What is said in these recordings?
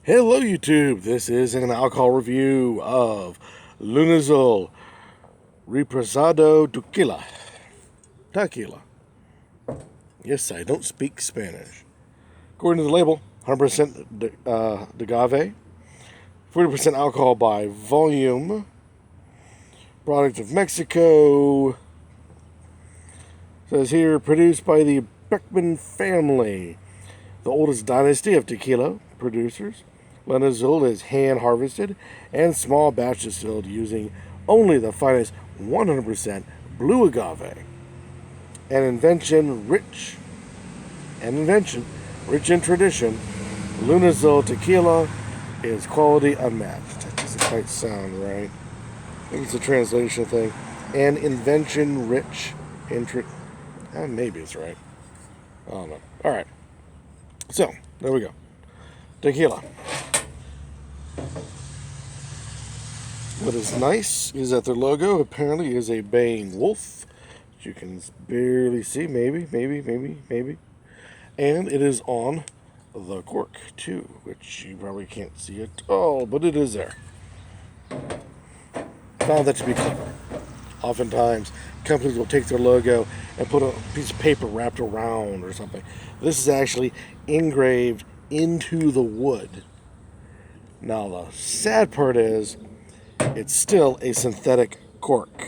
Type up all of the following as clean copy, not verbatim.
Hello YouTube, this is an alcohol review of Lunazul Reposado Tequila. Tequila. Yes, I don't speak Spanish. According to the label, 100% agave, 40% alcohol by volume, product of Mexico. Says here, produced by the Beckman family, the oldest dynasty of tequila producers. Lunazul is hand harvested and small batch distilled using only the finest 100% blue agave. Rich in tradition, Lunazul Tequila is quality unmatched. That doesn't quite sound right. I think it's a translation thing. And invention rich in maybe it's right. I don't know. All right. So, there we go. Tequila. What is nice is that their logo apparently is a baying wolf, which you can barely see, maybe. And it is on the cork, too, which you probably can't see at all, but it is there. Found that to be clever. Oftentimes, companies will take their logo and put a piece of paper wrapped around or something. This is actually engraved into the wood. Now, the sad part is, it's still a synthetic cork.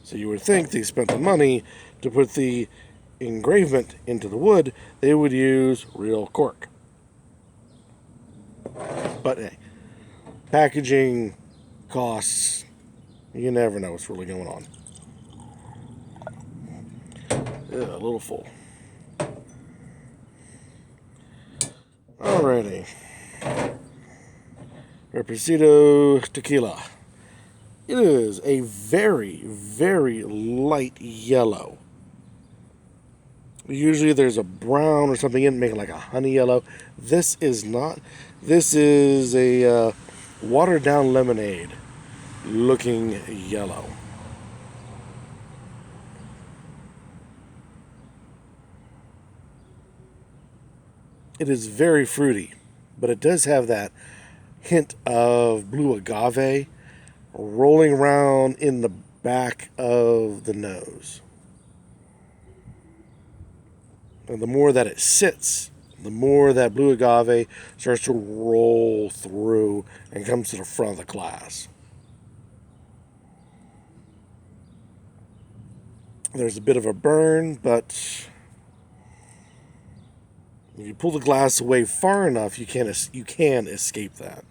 So you would think they spent the money to put the engravement into the wood, they would use real cork. But hey, packaging costs, you never know what's really going on. Yeah, a little full. Alrighty. Reposado Tequila. It is a very, very light yellow. Usually there's a brown or something in it, making like a honey yellow. This is not. This is a watered down lemonade looking yellow. It is very fruity, but it does have that hint of blue agave rolling around in the back of the nose. And the more that it sits, the more that blue agave starts to roll through and comes to the front of the glass. There's a bit of a burn, but if you pull the glass away far enough, you can escape that.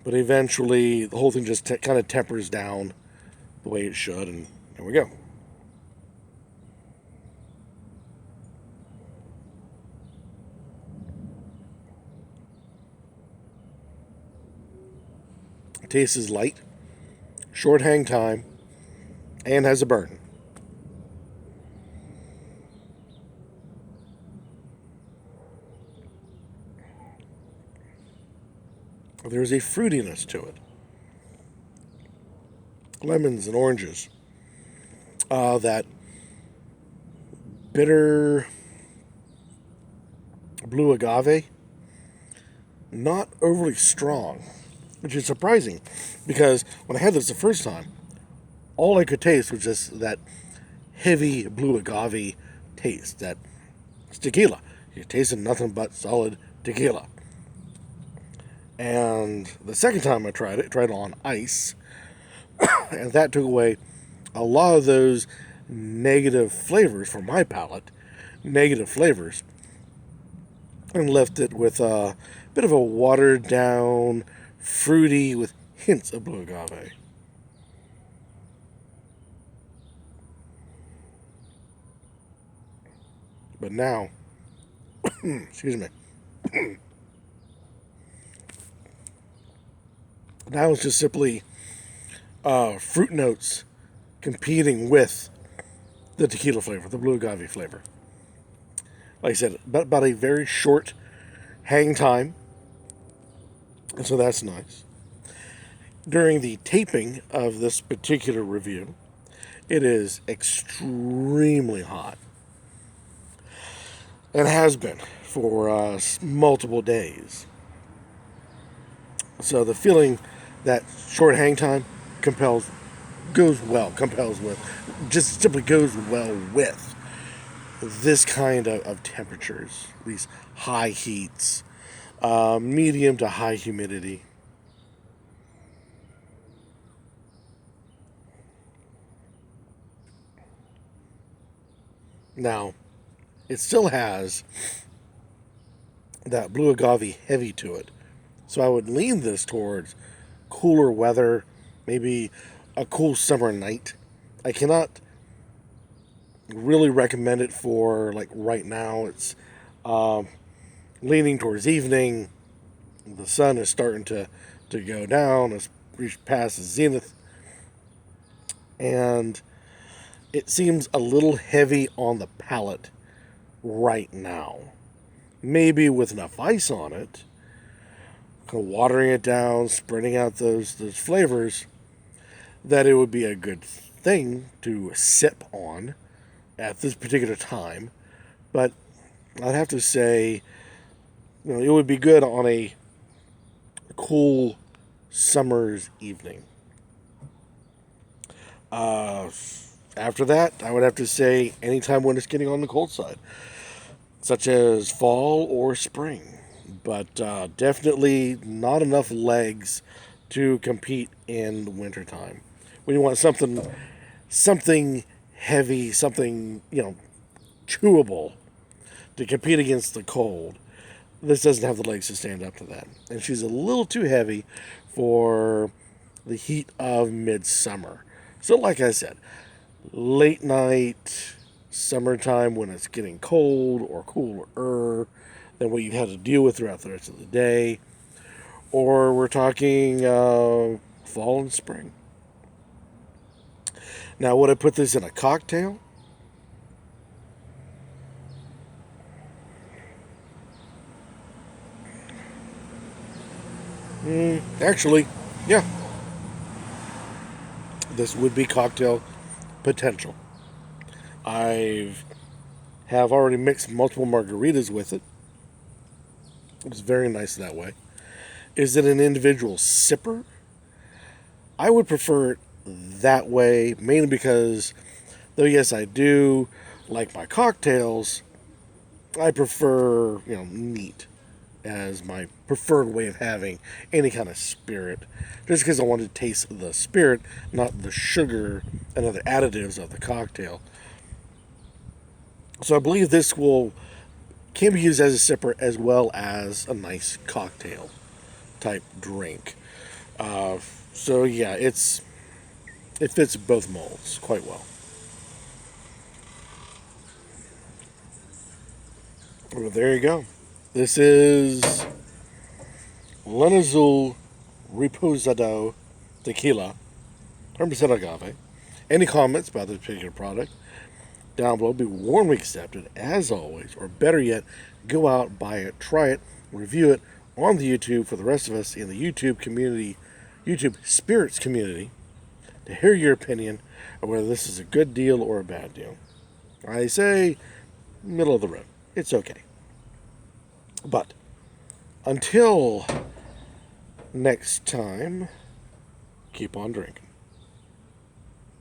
But eventually, the whole thing just kind of tempers down the way it should, and there we go. Taste is light, short hang time, and has a burn. There's a fruitiness to it. Lemons and oranges. That bitter blue agave, not overly strong, which is surprising because when I had this the first time, all I could taste was just that heavy blue agave taste. That it's tequila. You're tasting nothing but solid tequila. And the second time I tried it on ice, and that took away a lot of those negative flavors for my palate, negative flavors, and left it with a bit of a watered down, fruity with hints of blue agave. But now, excuse me, now it's just simply fruit notes competing with the tequila flavor, the blue agave flavor. Like I said, about a very short hang time, and so that's nice. During the taping of this particular review, it is extremely hot. and has been for multiple days. So the feeling that short hang time compels with, just simply goes well with this kind of temperatures, these high heats, medium to high humidity. Now, it still has that blue agave heavy to it. So I would lean this towards cooler weather, maybe a cool summer night. I cannot really recommend it for like right now. It's um, leaning towards evening. The sun is starting to go down. It's reached past the zenith, and it seems a little heavy on the palate right now. Maybe with enough ice on it, kind of watering it down, spreading out those flavors, that it would be a good thing to sip on at this particular time. But I'd have to say, it would be good on a cool summer's evening. Uh, After that, I would have to say anytime when it's getting on the cold side, such as fall or spring. But definitely not enough legs to compete in the wintertime. When you want something heavy, something chewable to compete against the cold, this doesn't have the legs to stand up to that. And she's a little too heavy for the heat of midsummer. So, like I said, late night, summertime when it's getting cold or cooler than what you've had to deal with throughout the rest of the day. Or we're talking fall and spring. Now, would I put this in a cocktail? Actually, yeah, this would be cocktail potential. I've have already mixed multiple margaritas with it. It's very nice that way. Is it an individual sipper? I would prefer it that way, mainly because, though yes, I do like my cocktails, I prefer, neat as my preferred way of having any kind of spirit. Just because I want to taste the spirit, not the sugar and other additives of the cocktail. So I believe this will can be used as a sipper as well as a nice cocktail type drink. Uh, so yeah, it fits both molds quite well. Well, there you go. This is Lunazul Reposado Tequila, 100% agave. Any comments about this particular product down below be warmly accepted, as always, or better yet, go out, buy it, try it, review it on the YouTube for the rest of us in the YouTube community, YouTube spirits community, to hear your opinion of whether this is a good deal or a bad deal. I say middle of the road. It's okay. But until next time, keep on drinking.